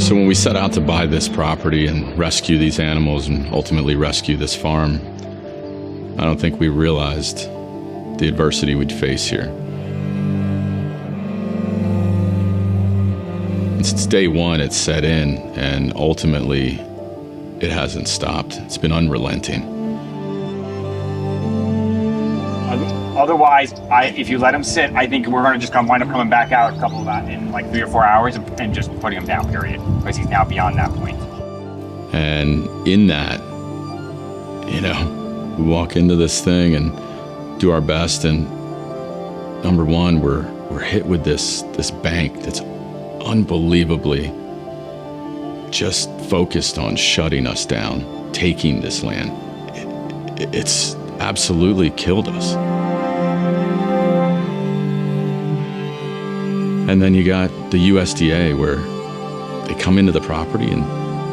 So when we set out to buy this property and rescue these animals and ultimately rescue this farm, I don't think we realized the adversity we'd face here. And since day one, it's set in, and ultimately, it hasn't stopped. It's been unrelenting. Otherwise, if you let him sit, I think we're going to just wind up coming back out in like 3 or 4 hours and just putting him down, period, because he's now beyond that point. And in that, we walk into this thing and do our best, and number one, we're hit with this bank that's unbelievably just focused on shutting us down, taking this land. It's absolutely killed us. And then you got the USDA, where they come into the property and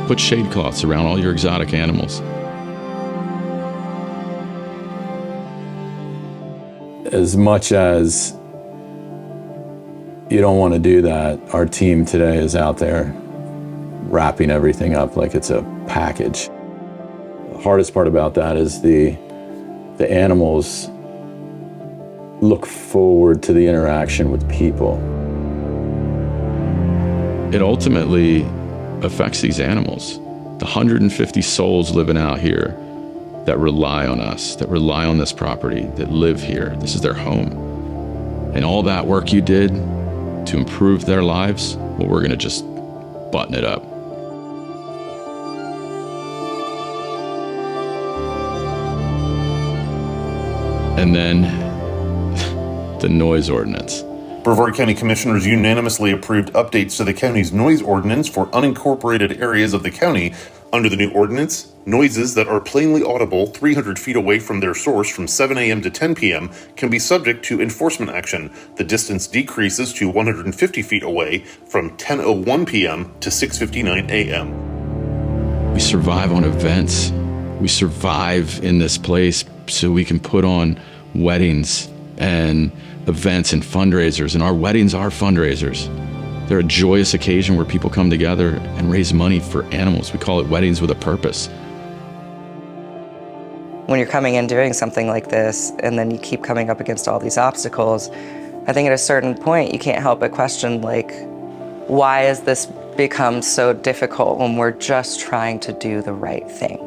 put shade cloths around all your exotic animals. As much as you don't want to do that, our team today is out there wrapping everything up like it's a package. The hardest part about that is the animals look forward to the interaction with people. It ultimately affects these animals. The 150 souls living out here that rely on us, that rely on this property, that live here. This is their home. And all that work you did to improve their lives, well, we're gonna just button it up. And then the noise ordinance. Brevard County Commissioners unanimously approved updates to the county's noise ordinance for unincorporated areas of the county. Under the new ordinance, noises that are plainly audible 300 feet away from their source from 7 a.m. to 10 p.m. can be subject to enforcement action. The distance decreases to 150 feet away from 10:01 p.m. to 6:59 a.m. We survive on events. We survive in this place so we can put on weddings and events and fundraisers, and our weddings are fundraisers. They're a joyous occasion where people come together and raise money for animals. We call it weddings with a purpose. When you're coming in doing something like this, and then you keep coming up against all these obstacles, I think at a certain point you can't help but question, why has this become so difficult when we're just trying to do the right thing?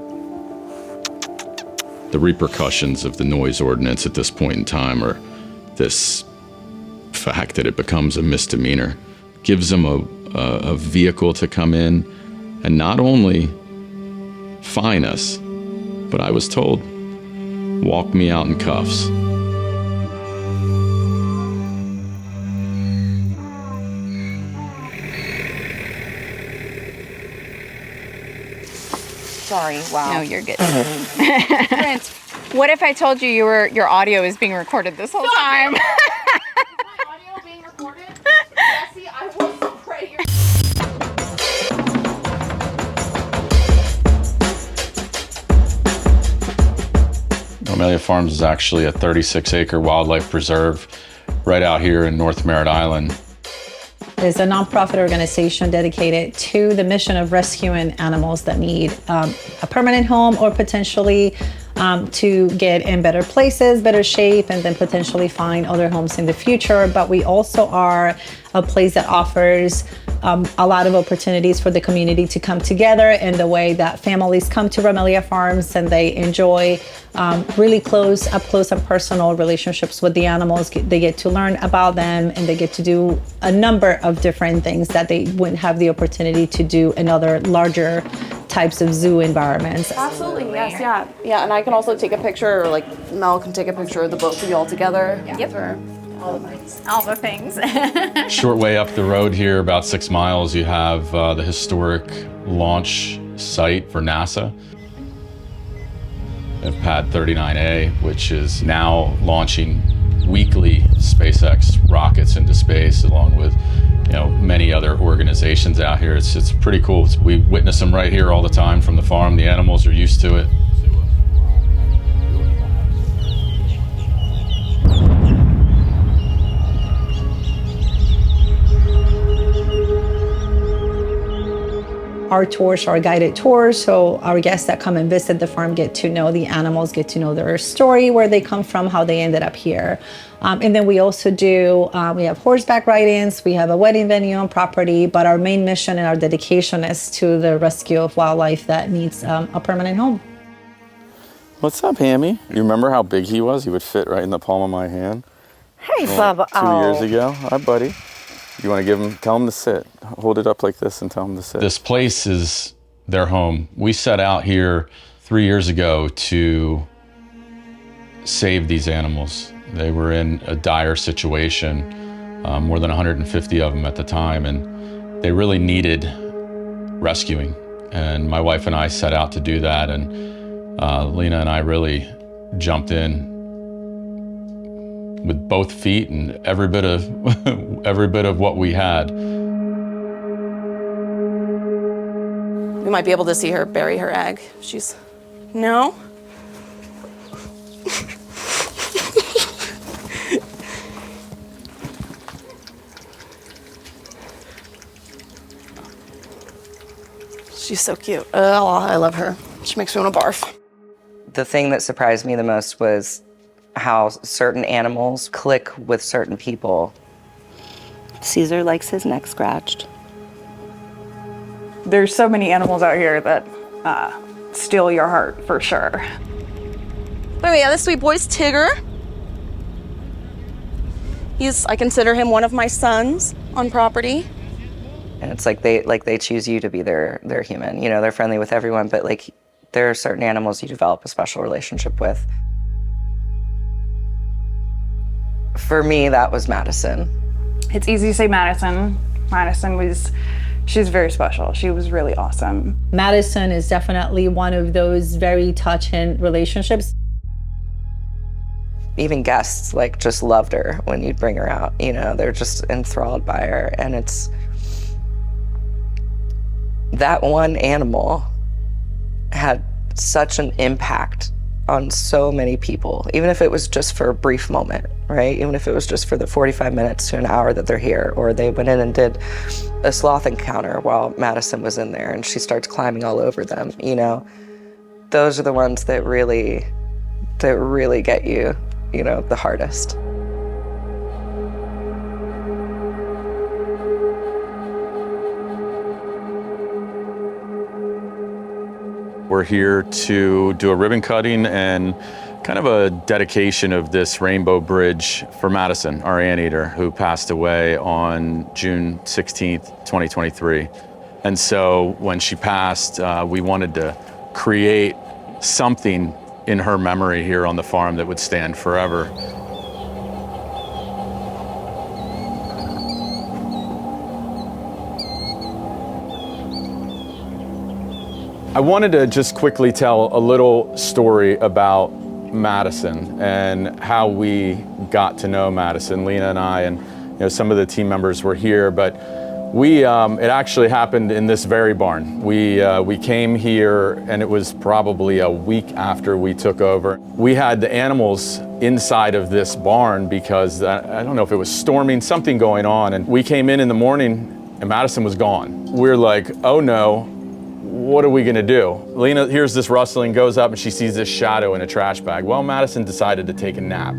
The repercussions of the noise ordinance at this point in time are this fact that it becomes a misdemeanor. Gives them a vehicle to come in and not only fine us, but I was told, walk me out in cuffs. Sorry, wow. No, you're good. Prince, what if I told you your audio is being recorded this whole time? My audio being recorded? Jesse, I will spray your... Romelia Farms is actually a 36-acre wildlife preserve right out here in North Merritt Island. It's a nonprofit organization dedicated to the mission of rescuing animals that need a permanent home or potentially to get in better places, better shape, and then potentially find other homes in the future. But we also are a place that offers a lot of opportunities for the community to come together in the way that families come to Romelia Farms and they enjoy really up close and personal relationships with the animals. They get to learn about them, and they get to do a number of different things that they wouldn't have the opportunity to do in other larger types of zoo environments. Absolutely, yes, yeah. Yeah, and I can also take a picture, or Mel can take a picture of the both of you all together. Yeah. Yep. For all the things. Short way up the road here, about 6 miles, you have the historic launch site for NASA of Pad 39A, which is now launching weekly SpaceX rockets into space, along with many other organizations out here. It's pretty cool. We witness them right here all the time from the farm. The animals are used to it. Our tours are guided tours, so our guests that come and visit the farm get to know the animals, get to know their story, where they come from, how they ended up here. And then we also do, we have horseback ride-ins, we have a wedding venue on property, but our main mission and our dedication is to the rescue of wildlife that needs a permanent home. What's up, Hammy? You remember how big he was? He would fit right in the palm of my hand. Hey, Bubba. 2 years ago. Hi, buddy. You want to tell him to sit. Hold it up like this and tell him to sit. This place is their home. We set out here 3 years ago to save these animals. They were in a dire situation, more than 150 of them at the time, and they really needed rescuing. And my wife and I set out to do that, and Lina and I really jumped in with both feet and every bit of what we had. We might be able to see her bury her egg. She's, no? She's so cute. Oh, I love her. She makes me want to barf. The thing that surprised me the most was how certain animals click with certain people. Caesar likes his neck scratched. There's so many animals out here that steal your heart, for sure. But yeah, this sweet boy's Tigger. I consider him one of my sons on property. And it's like they choose you to be their human. You know, they're friendly with everyone, but like there are certain animals you develop a special relationship with. For me, that was Madison. It's easy to say Madison. She's very special. She was really awesome. Madison is definitely one of those very touching relationships. Even guests like just loved her when you'd bring her out. You know, they're just enthralled by her, and it's that one animal had such an impact on so many people, even if it was just for a brief moment, right? Even if it was just for the 45 minutes to an hour that they're here, or they went in and did a sloth encounter while Madison was in there and she starts climbing all over them, you know? Those are the ones that really get you, you know, the hardest. We're here to do a ribbon cutting and kind of a dedication of this rainbow bridge for Madison, our anteater, who passed away on June 16th, 2023. And so when she passed, we wanted to create something in her memory here on the farm that would stand forever. I wanted to just quickly tell a little story about Madison and how we got to know Madison. Lina and I and some of the team members were here, but it actually happened in this very barn. We came here and it was probably a week after we took over. We had the animals inside of this barn because I don't know if it was storming, something going on, and we came in the morning and Madison was gone. We're like, oh no. What are we gonna do? Lina hears this rustling, goes up, and she sees this shadow in a trash bag. Well, Madison decided to take a nap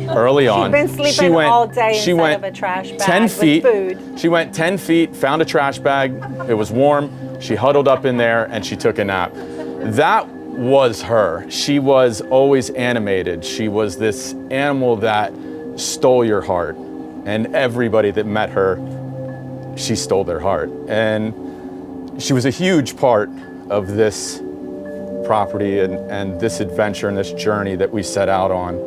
early on. She'd been sleeping all day inside of a trash bag 10 feet, with food. She went 10 feet, found a trash bag. It was warm. She huddled up in there and she took a nap. That was her. She was always animated. She was this animal that stole your heart. And everybody that met her, she stole their heart. And she was a huge part of this property and this adventure and this journey that we set out on.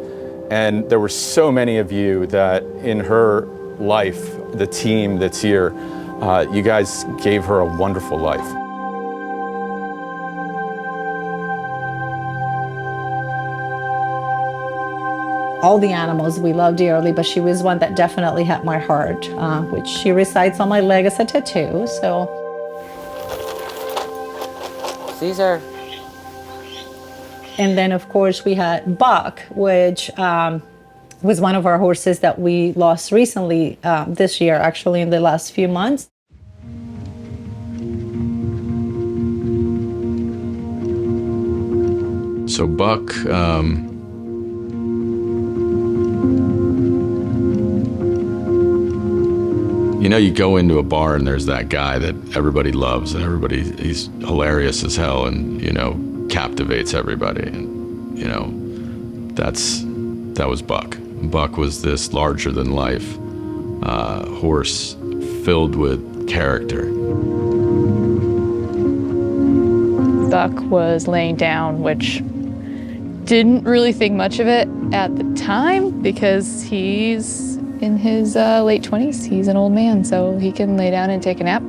And there were so many of you that in her life, the team that's here, you guys gave her a wonderful life. All the animals we love dearly, but she was one that definitely had my heart, which she resides on my leg as a tattoo, so. Caesar. And then, of course, we had Buck, which was one of our horses that we lost recently this year, actually in the last few months. So Buck, you know, you go into a bar and there's that guy that everybody loves and he's hilarious as hell and, you know, captivates everybody. And, you know, that was Buck. Buck was this larger than life horse filled with character. Buck was laying down, which didn't really think much of it at the time because he's in his late 20s. He's an old man, so he can lay down and take a nap.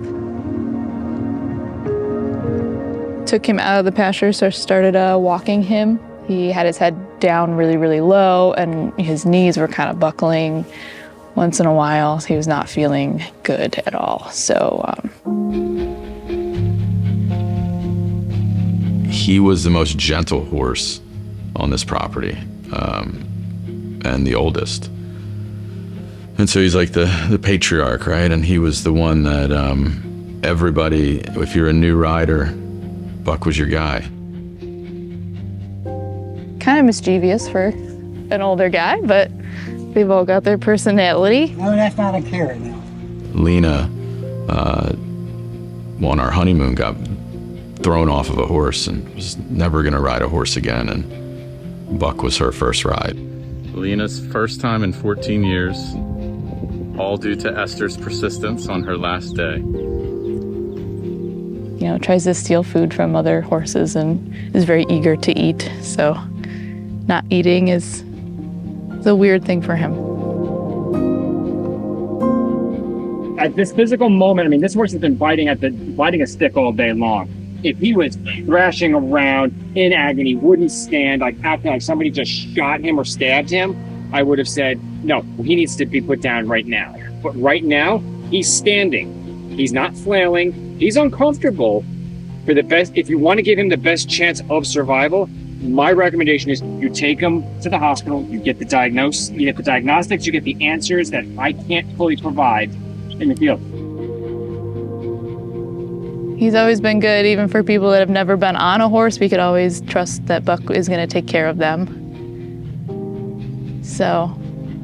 Took him out of the pasture, so started walking him. He had his head down really, really low, and his knees were kind of buckling once in a while. He was not feeling good at all. So he was the most gentle horse on this property, and the oldest. And so he's like the patriarch, right? And he was the one that everybody, if you're a new rider, Buck was your guy. kind of mischievous for an older guy, but they've all got their personality. No, that's not a carrot now. Lina, on our honeymoon, got thrown off of a horse and was never gonna ride a horse again, and Buck was her first ride. Lina's first time in 14 years, all due to Esther's persistence on her last day. You know, tries to steal food from other horses and is very eager to eat, so not eating is a weird thing for him. At this physical moment, I mean, this horse has been biting a stick all day long. If he was thrashing around in agony, wouldn't stand, like acting like somebody just shot him or stabbed him, I would have said, no, he needs to be put down right now. But right now, he's standing. He's not flailing. He's uncomfortable. For the best, if you want to give him the best chance of survival, my recommendation is you take him to the hospital, you get the diagnosis, you get the diagnostics, you get the answers that I can't fully provide in the field. He's always been good, even for people that have never been on a horse. We could always trust that Buck is going to take care of them. So,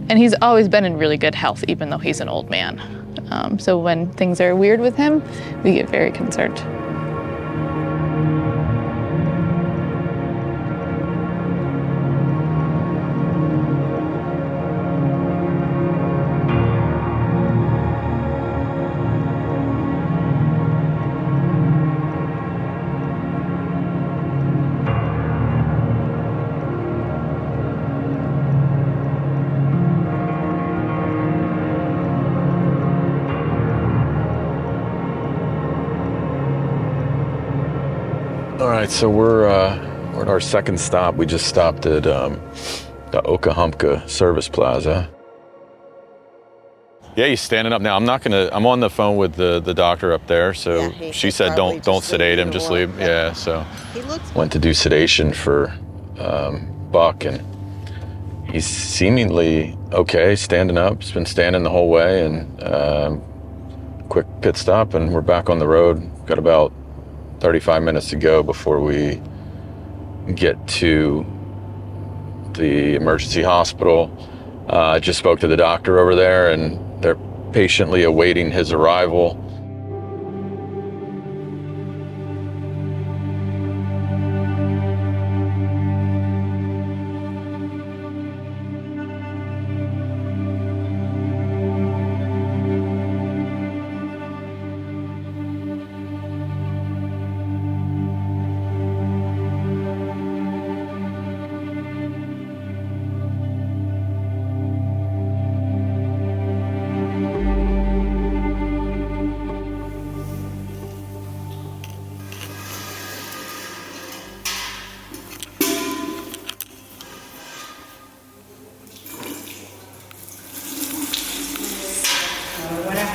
and he's always been in really good health, even though he's an old man. So when things are weird with him, we get very concerned. All right, so we're at our second stop. We just stopped at the Okahumpka Service Plaza. Yeah, he's standing up now. I'm on the phone with the doctor up there, so yeah, she said don't sedate him, just leave. Yeah, so. Went to do sedation for Buck, and he's seemingly okay, standing up. He's been standing the whole way, and quick pit stop, and we're back on the road. Got about 35 minutes to go before we get to the emergency hospital. I just spoke to the doctor over there, and they're patiently awaiting his arrival.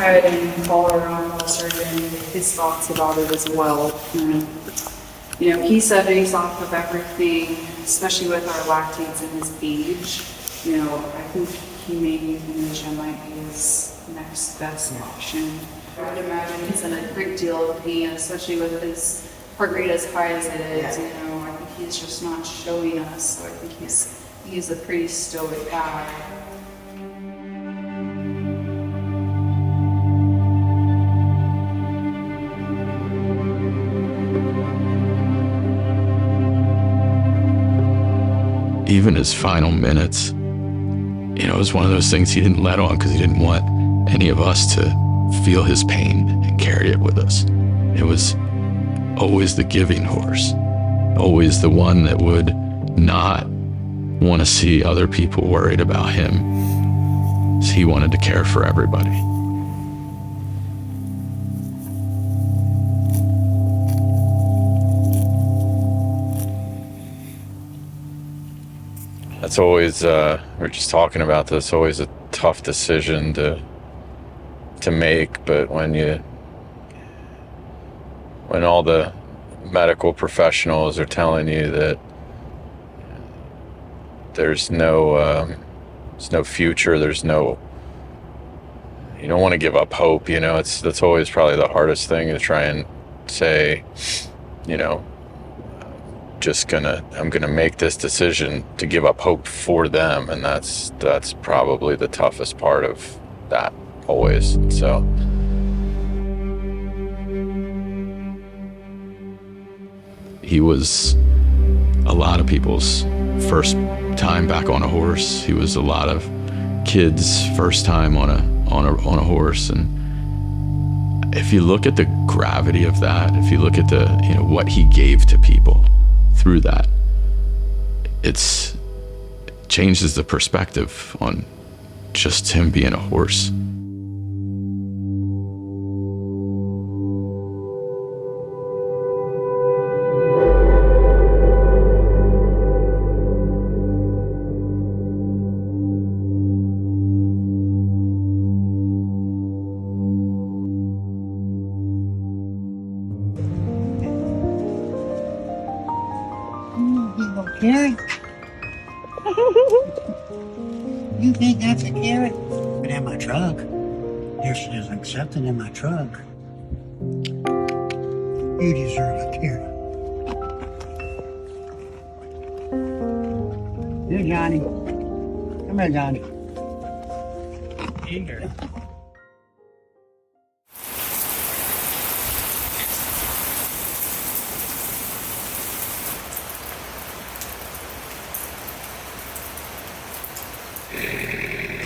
And call our own surgeon his thoughts about it as well. You know, he said based off of everything, especially with our lactates and his age, you know, I think humane euthanasia might be his next best option. I would imagine he's in a great deal of pain, especially with his heart rate as high as it is. You know, I think he's just not showing us. So I think he's a pretty stoic guy. Even his final minutes, you know, it was one of those things he didn't let on because he didn't want any of us to feel his pain and carry it with us. It was always the giving horse, always the one that would not want to see other people worried about him. He wanted to care for everybody. That's always, we're just talking about this, always a tough decision to make, but when all the medical professionals are telling you that there's no future, you don't want to give up hope, you know, that's always probably the hardest thing, to try and say, you know, I'm gonna make this decision to give up hope for them, and that's probably the toughest part of that always. So he was a lot of people's first time back on a horse. He was a lot of kids' first time on a horse. And if you look at the gravity of that, if you look at what he gave to people through that, it changes the perspective on just him being a horse. Carrot? You think that's a carrot? But in my truck. There's something in my truck. You deserve a carrot. Here, Johnny. Come here, Johnny. Here.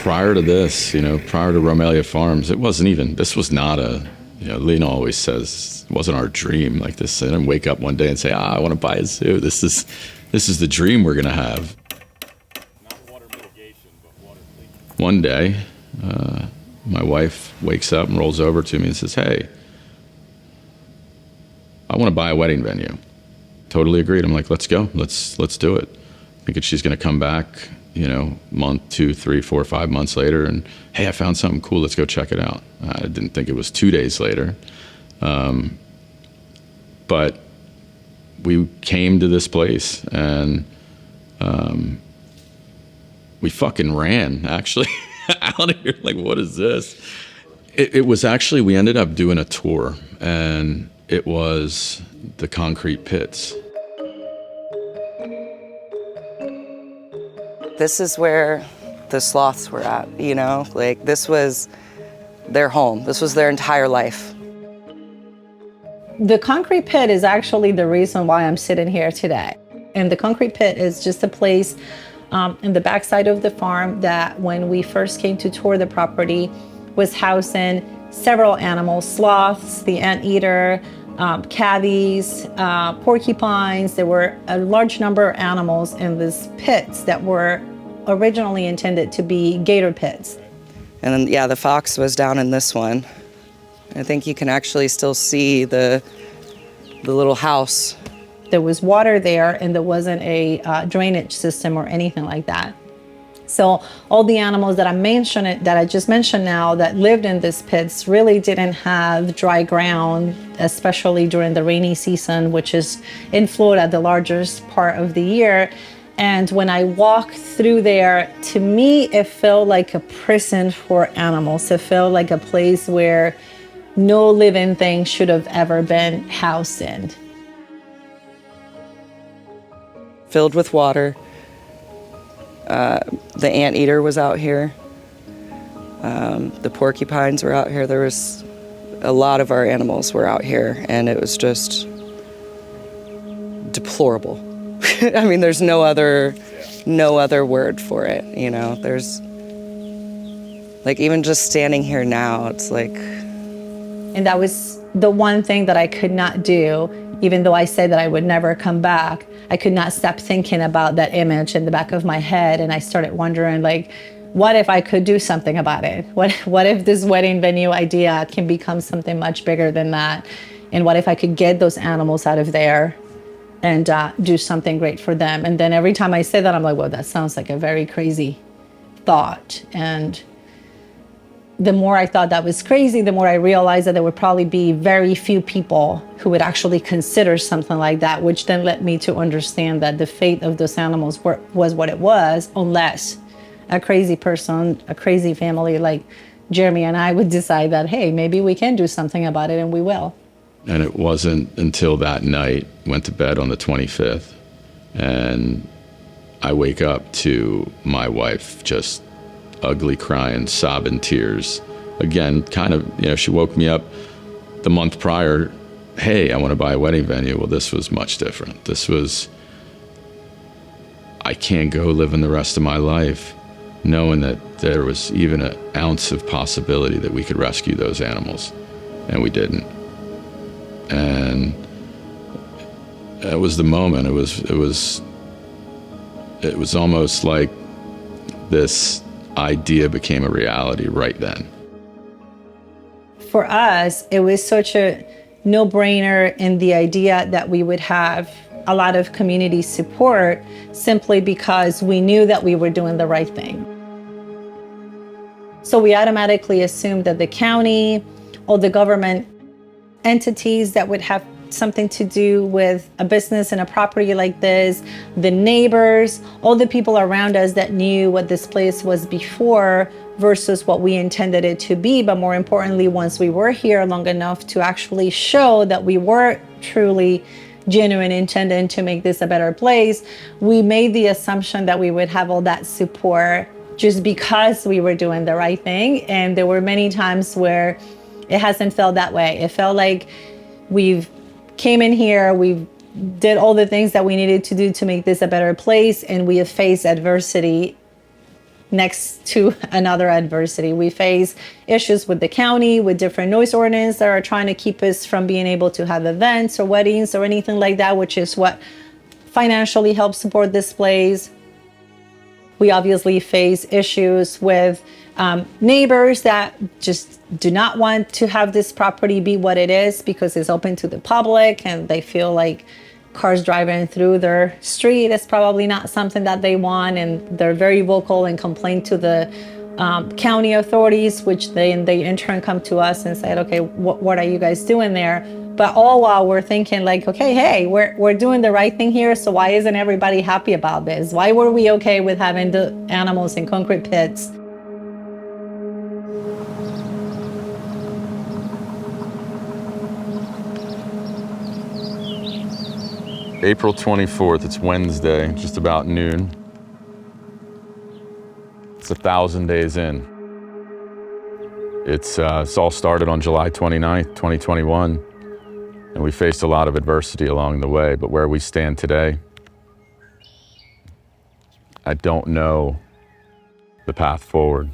Prior to this, prior to Romelia Farms, this was not Lina always says it wasn't our dream like this. I didn't wake up one day and say, I want to buy a zoo. This is the dream we're going to have. not water mitigation, but water leak. One day, my wife wakes up and rolls over to me and says, hey, I want to buy a wedding venue. Totally agreed. I'm like, let's go. Let's do it. Thinking she's going to come back, month, 2, 3, 4, 5 months later, and hey, I found something cool, let's go check it out. I didn't think it was 2 days later. But we came to this place and we fucking ran, actually, out of here, like, what is this? It was actually, we ended up doing a tour, and it was the concrete pits. This is where the sloths were at, like this was their home. This was their entire life. The concrete pit is actually the reason why I'm sitting here today. And the concrete pit is just a place in the backside of the farm that when we first came to tour the property was housing several animals, sloths, the anteater, cavies, porcupines. There were a large number of animals in these pits that were originally intended to be gator pits. And then, yeah, the fox was down in this one. I think you can actually still see the little house. There was water there, and there wasn't a drainage system or anything like that. So all the animals that I just mentioned now that lived in these pits really didn't have dry ground, especially during the rainy season, which is in Florida the largest part of the year. And when I walked through there, to me, it felt like a prison for animals. It felt like a place where no living thing should have ever been housed in. filled with water. The anteater was out here. The porcupines were out here. There was a lot of our animals were out here, and it was just deplorable. I mean, there's no other word for it, you know. There's, like, even just standing here now, it's like... And that was the one thing that I could not do, even though I said that I would never come back. I could not stop thinking about that image in the back of my head, and I started wondering, like, what if I could do something about it? What if this wedding venue idea can become something much bigger than that? And what if I could get those animals out of there and do something great for them? And then every time I say that, I'm like, well, that sounds like a very crazy thought. And the more I thought that was crazy, the more I realized that there would probably be very few people who would actually consider something like that, which then led me to understand that the fate of those animals was what it was, unless a crazy person, a crazy family like Jeremy and I would decide that, hey, maybe we can do something about it, and we will. And it wasn't until that night, went to bed on the 25th, and I wake up to my wife just ugly crying, sobbing tears. Again, kind of, you know, she woke me up the month prior, hey, I want to buy a wedding venue. Well, this was much different. This was, I can't go living the rest of my life knowing that there was even an ounce of possibility that we could rescue those animals, and we didn't. And that was the moment. It was almost like this idea became a reality right then. For us, it was such a no-brainer in the idea that we would have a lot of community support simply because we knew that we were doing the right thing. So we automatically assumed that the county or the government entities that would have something to do with a business and a property like this, the neighbors, all the people around us that knew what this place was before versus what we intended it to be. But more importantly, once we were here long enough to actually show that we were truly genuine intended to make this a better place, we made the assumption that we would have all that support just because we were doing the right thing. And there were many times where it hasn't felt that way. It felt like we've came in here, we did all the things that we needed to do to make this a better place, and we have faced adversity next to another adversity. We face issues with the county, with different noise ordinance that are trying to keep us from being able to have events or weddings or anything like that, which is what financially helps support this place. We obviously face issues with neighbors that just do not want to have this property be what it is because it's open to the public, and they feel like cars driving through their street is probably not something that they want, and they're very vocal and complain to the county authorities, which they in turn come to us and say, okay, what are you guys doing there? But all while we're thinking like, okay, hey, we're doing the right thing here, so why isn't everybody happy about this? Why were we okay with having the animals in concrete pits? April 24th, it's Wednesday, just about noon. It's 1,000 days in. It's all started on July 29th, 2021, and we faced a lot of adversity along the way, but where we stand today, I don't know the path forward.